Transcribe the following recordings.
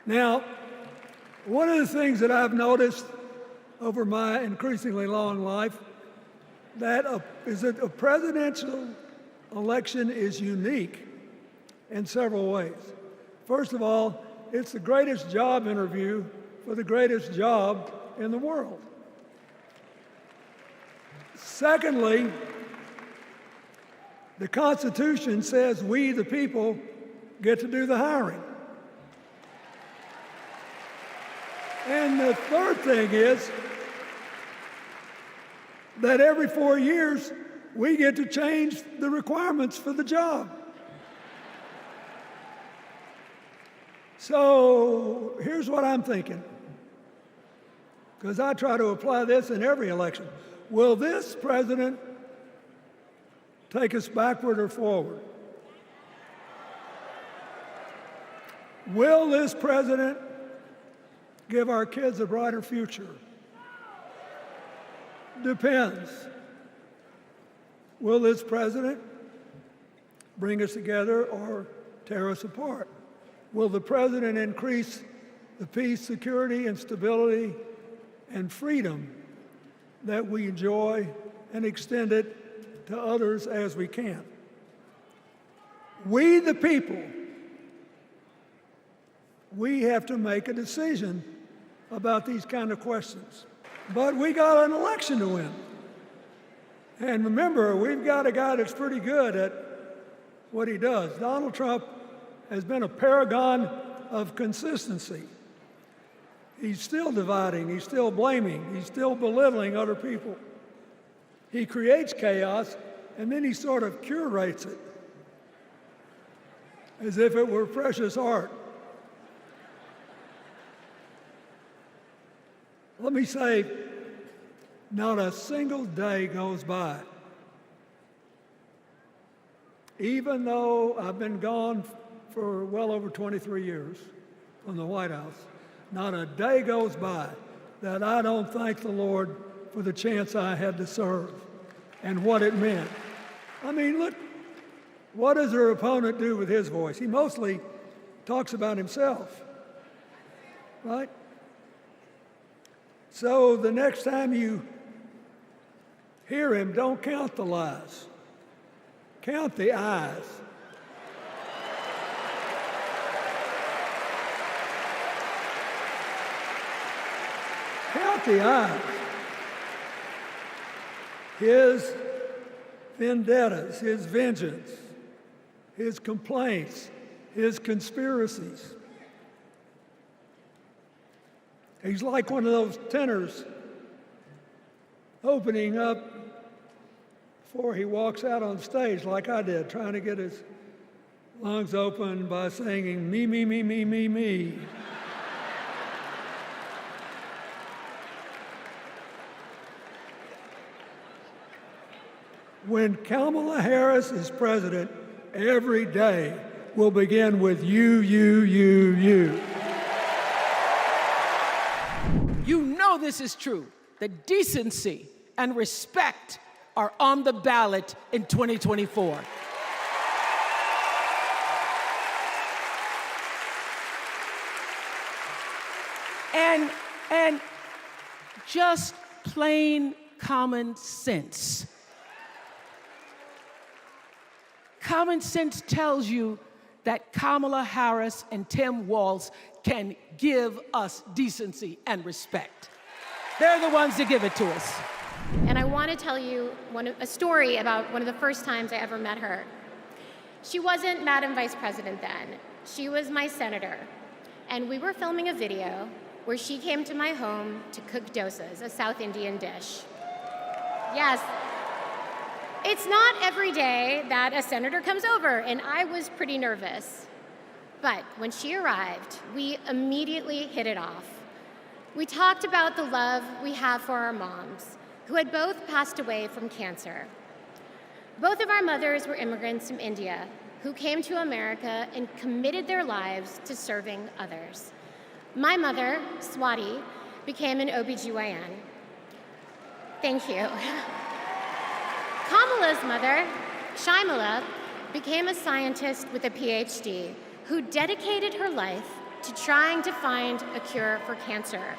Now, one of the things that I've noticed over my increasingly long life is that a presidential election is unique in several ways. First of all, it's the greatest job interview for the greatest job in the world. Secondly, the Constitution says we, the people, get to do the hiring. And the third thing is that every 4 years, we get to change the requirements for the job. So here's what I'm thinking, because I try to apply this in every election. Will this president take us backward or forward? Will this president give our kids a brighter future? Depends. Will this president bring us together or tear us apart? Will the president increase the peace, security, and stability and freedom that we enjoy and extend it to others as we can? We, the people, we have to make a decision about these kind of questions. But we got an election to win. And remember, we've got a guy that's pretty good at what he does. Donald Trump has been a paragon of consistency. He's still dividing, he's still blaming, he's still belittling other people. He creates chaos, and then he sort of curates it as if it were precious art. Let me say, not a single day goes by, even though I've been gone for well over 23 years from the White House, not a day goes by that I don't thank the Lord for the chance I had to serve and what it meant. I mean, look, what does her opponent do with his voice? He mostly talks about himself, right? So the next time you hear him, don't count the lies. Count the ayes. Count the ayes. His vendettas, his vengeance, his complaints, his conspiracies. He's like one of those tenors opening up before he walks out on stage, like I did, trying to get his lungs open by singing, me, me, me, me, me, me. When Kamala Harris is president, every day will begin with you, you, you, you. You know this is true, that decency and respect are on the ballot in 2024. And just plain common sense. Common sense tells you that Kamala Harris and Tim Walz can give us decency and respect. They're the ones that give it to us. And I want to tell you a story about one of the first times I ever met her. She wasn't Madam Vice President then. She was my senator. And we were filming a video where she came to my home to cook dosas, a South Indian dish. Yes. It's not every day that a senator comes over, and I was pretty nervous. But when she arrived, we immediately hit it off. We talked about the love we have for our moms, who had both passed away from cancer. Both of our mothers were immigrants from India who came to America and committed their lives to serving others. My mother, Swati, became an OBGYN. Thank you. Kamala's mother, Shaimala, became a scientist with a PhD who dedicated her life to trying to find a cure for cancer.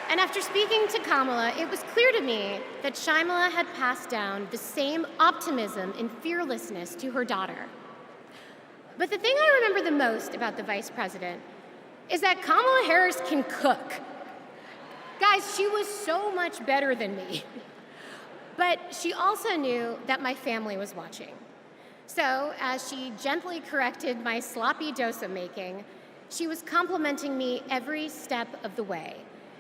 And after speaking to Kamala, it was clear to me that Shyamala had passed down the same optimism and fearlessness to her daughter. But the thing I remember the most about the vice president is that Kamala Harris can cook. Guys, she was so much better than me. But she also knew that my family was watching. So, as she gently corrected my sloppy dosa making, she was complimenting me every step of the way,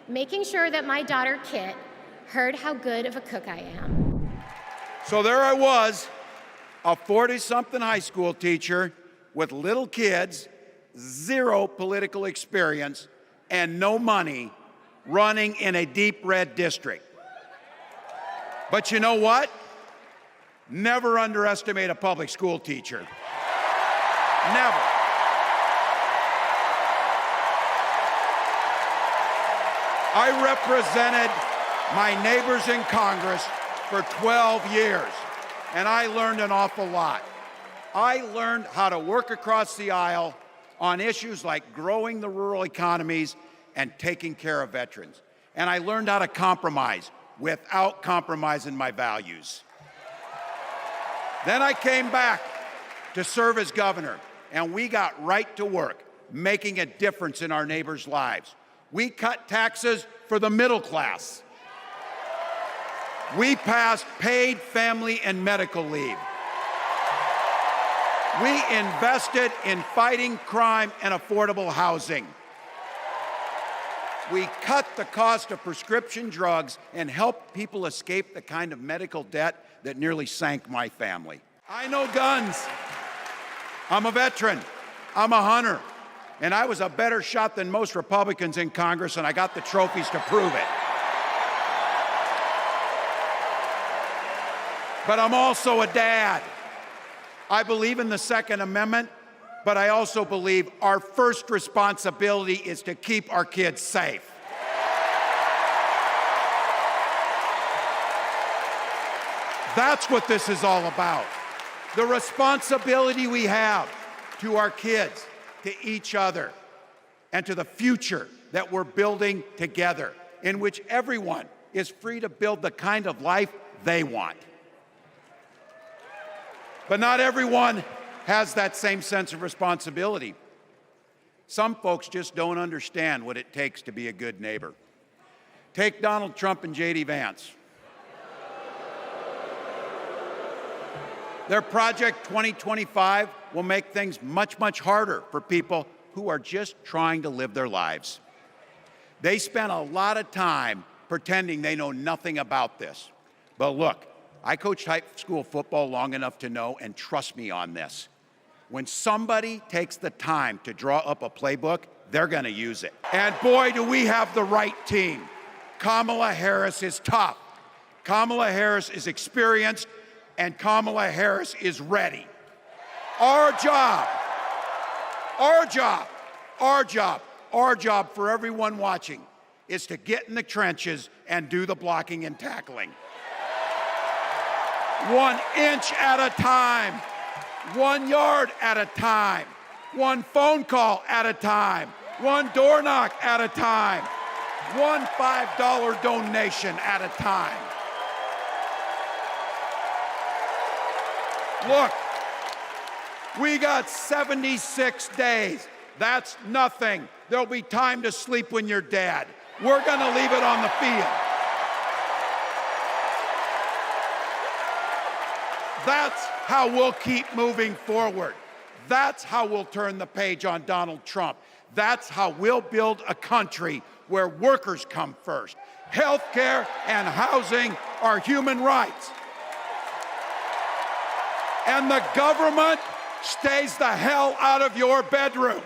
making sure that my daughter, Kit, heard how good of a cook I am. So there I was, a 40-something high school teacher with little kids, zero political experience, and no money, running in a deep red district. But you know what? Never underestimate a public school teacher. Never. I represented my neighbors in Congress for 12 years, and I learned an awful lot. I learned how to work across the aisle on issues like growing the rural economies and taking care of veterans. And I learned how to compromise without compromising my values. Then I came back to serve as governor, and we got right to work, making a difference in our neighbors' lives. We cut taxes for the middle class. We passed paid family and medical leave. We invested in fighting crime and affordable housing. We cut the cost of prescription drugs and helped people escape the kind of medical debt that nearly sank my family. I know guns. I'm a veteran. I'm a hunter. And I was a better shot than most Republicans in Congress, and I got the trophies to prove it. But I'm also a dad. I believe in the Second Amendment, but I also believe our first responsibility is to keep our kids safe. That's what this is all about. The responsibility we have to our kids, to each other, and to the future that we're building together, in which everyone is free to build the kind of life they want. But not everyone has that same sense of responsibility. Some folks just don't understand what it takes to be a good neighbor. Take Donald Trump and J.D. Vance. Their Project 2025 will make things much, much harder for people who are just trying to live their lives. They spent a lot of time pretending they know nothing about this. But look, I coached high school football long enough to know, and trust me on this, when somebody takes the time to draw up a playbook, they're going to use it. And boy, do we have the right team. Kamala Harris is tough. Kamala Harris is experienced, and Kamala Harris is ready. Our job for everyone watching is to get in the trenches and do the blocking and tackling. 1 inch at a time, 1 yard at a time, 1 phone call at a time, 1 door knock at a time, 1 $5 donation at a time. Look, we got 76 days. That's nothing. There'll be time to sleep when you're dead. We're going to leave it on the field. That's how we'll keep moving forward. That's how we'll turn the page on Donald Trump. That's how we'll build a country where workers come first. Healthcare and housing are human rights. And the government stays the hell out of your bedroom.